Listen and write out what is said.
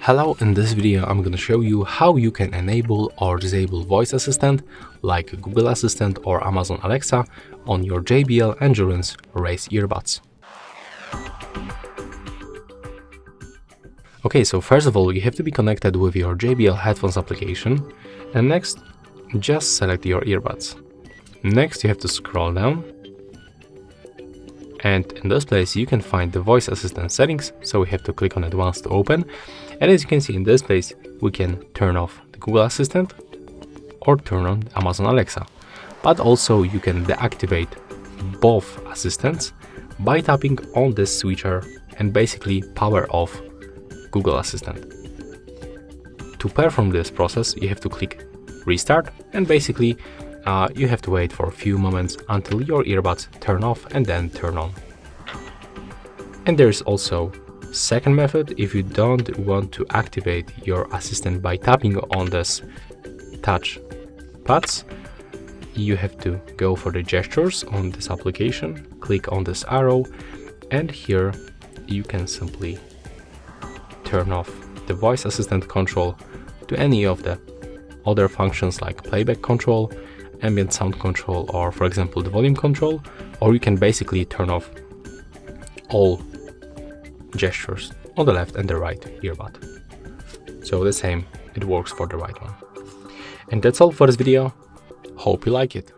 Hello, in this video I'm gonna show you how you can enable or disable voice assistant like Google Assistant or Amazon Alexa on your JBL Endurance Race earbuds. Okay, so first of all, you have to be connected with your JBL headphones application, and next just select your earbuds. Next you have to scroll down, and in this place you can find the voice assistant settings, so we have to click on it once to open. And as you can see in this place, we can turn off the Google Assistant or turn on Amazon Alexa. But also you can deactivate both assistants by tapping on this switcher and basically power off Google Assistant. To perform this process, you have to click restart, and basically you have to wait for a few moments until your earbuds turn off and then turn on. And there's also second method. If you don't want to activate your assistant by tapping on this touch pads, you have to go for the gestures on this application, click on this arrow, and here you can simply turn off the voice assistant control to any of the other functions like playback control, ambient sound control, or for example the volume control, or you can basically turn off all gestures on the left and the right earbud. So the same, it works for the right one. And that's all for this video. Hope you like it.